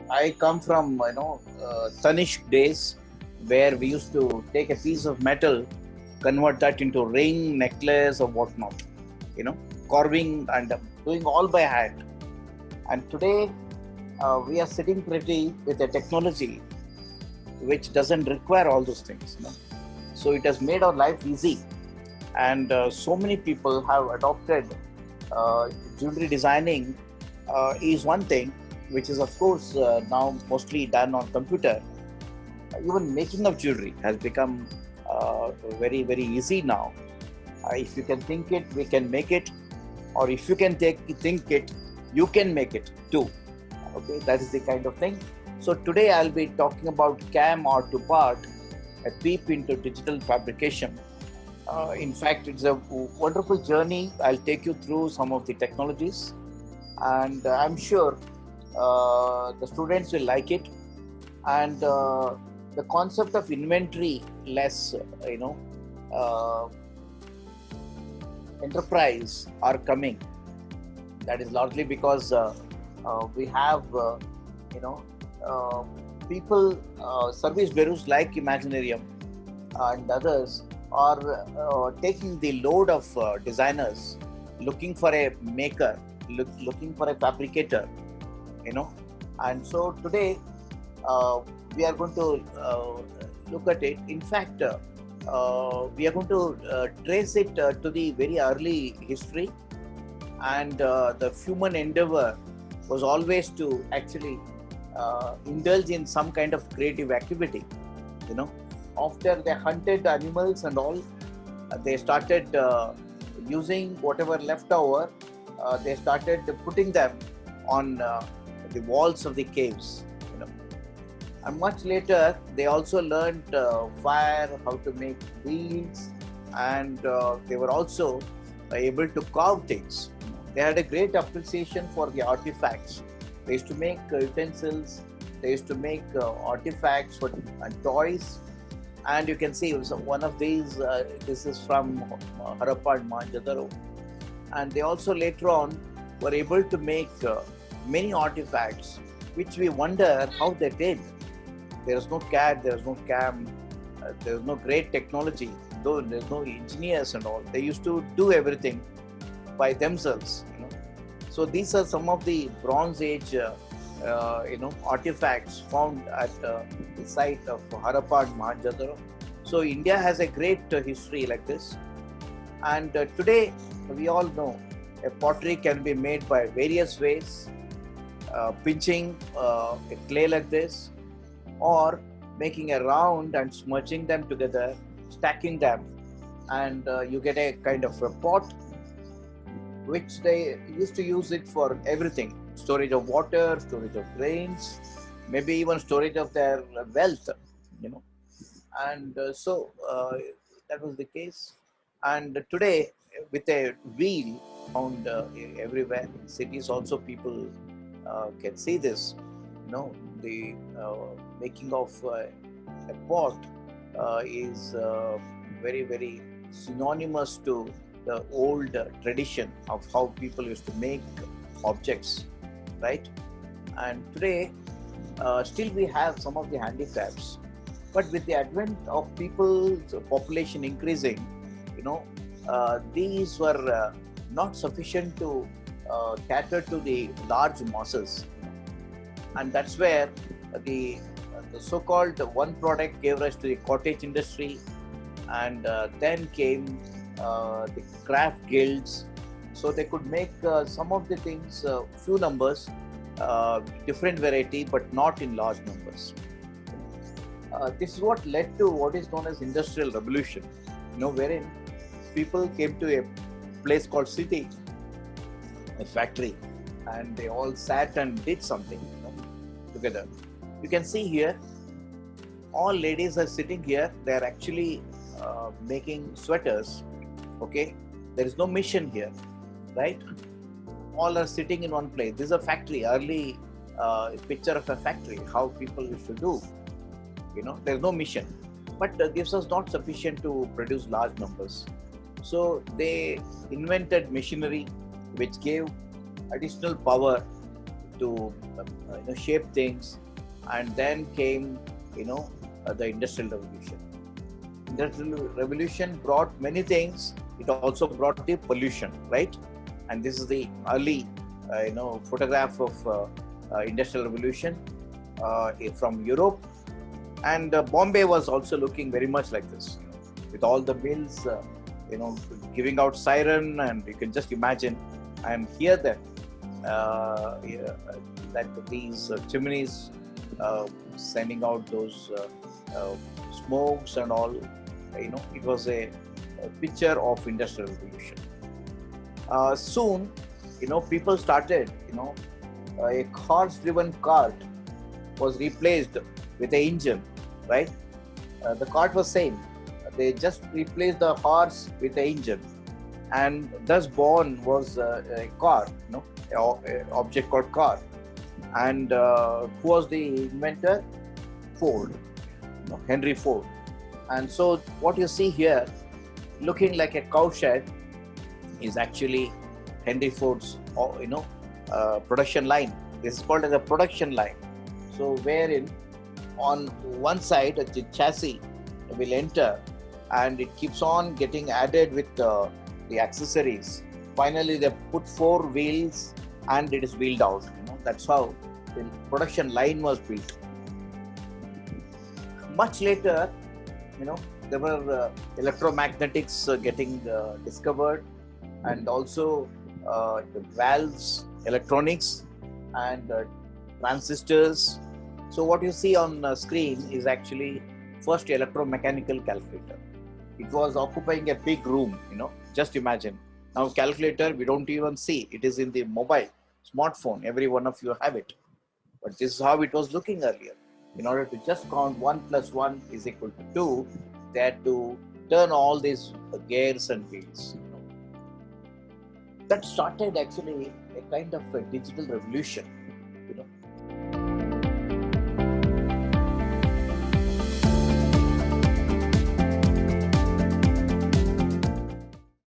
I come from Tanishq days, where we used to take a piece of metal, convert that into ring, necklace, or whatnot. You know, carving and doing all by hand. And today we are sitting pretty with a technology which doesn't require all those things. So it has made our life easy, and so many people have adopted uh, jewelry designing is one thing, which is of course now mostly done on computer. Even making of jewelry has become very easy now. If you can think it, we can make it, or if you can think it, you can make it too. Okay, that is the kind of thing. So today I'll be talking about CAM Art to Part, a peep into digital fabrication. In fact, it's a wonderful journey. I'll take you through some of the technologies, and I'm sure the students will like it. And the concept of inventory less, uh, enterprise are coming. That is largely because we have, you know, uh, people, service bureaus like Imaginarium and others are taking the load of designers, looking for a maker, looking for a fabricator, you know. And so today uh, we are going to look at it. In fact, we are going to trace it to the very early history, and the human endeavor was always to actually indulge in some kind of creative activity. You know, after they hunted animals and all, they started using whatever left over. They started putting them on the walls of the caves. You know, and much later they also learned fire, how to make wheels, and they were also able to carve things. They had a great appreciation for the artifacts. They used to make utensils, they used to make artifacts for and toys. And you can see one of these, this is from Harappa and Mohenjo-daro. And they also later on were able to make many artifacts, which we wonder how they did. There is no CAD, there is no CAM, there is no great technology, though there's no engineers and all. They used to do everything by themselves. So these are some of the Bronze Age, artifacts found at the site of Harappa and Mohenjo-daro. So India has a great history like this. And today we all know a pottery can be made by various ways, pinching a clay like this, or making a round and smudging them together, stacking them, and you get a kind of a pot, which they used to use it for everything: storage of water, storage of grains, maybe even storage of their wealth, you know. And that was the case. And today, with a wheel found everywhere in cities, also people can see this. The making of a pot is very synonymous to the old tradition of how people used to make objects, right? And today, still we have some of the handicrafts, but with the advent of people's population increasing, these were not sufficient to cater to the large masses, and that's where the so-called one product gave rise to the cottage industry, and then came the craft guilds, so they could make some of the things, few numbers, different variety, but not in large numbers. This is what led to what is known as industrial revolution, wherein people came to a place called city, a factory, and they all sat and did something, together. You can see here, all ladies are sitting here. They are actually making sweaters. Okay, there is no mission here, right? All are sitting in one place. This is a factory. Early picture of a factory. How people used to do. There is no mission, but this was not sufficient to produce large numbers. So they invented machinery, which gave additional power to shape things. And then came the industrial revolution. Industrial revolution brought many things. It also brought the pollution, right? And this is the early photograph of industrial revolution from Europe. And Bombay was also looking very much like this, with all the mills giving out siren, and you can just imagine and hear that that these chimneys sending out those smokes and all. It was a picture of industrial revolution. Soon, people started, a horse-driven cart was replaced with an engine, right? The cart was same. They just replaced the horse with the engine, and thus born was a car, an object called car. And who was the inventor? Ford, Henry Ford. And so what you see here, looking like a cowshed, is actually Henry Ford's, production line. This is called as a production line. So wherein on one side the chassis will enter, and it keeps on getting added with the accessories. Finally, they put 4 wheels and it is wheeled out. That's how the production line was built. Much later, there were electromagnetics getting discovered, and also the valves, electronics, and transistors. So what you see on screen is actually first electromechanical calculator. It was occupying a big room, just imagine. Now calculator, we don't even see. It is in the mobile, smartphone. Every one of you have it. But this is how it was looking earlier. In order to just count 1 + 1 = 2, they had to turn all these gears and wheels. That started actually a kind of a digital revolution.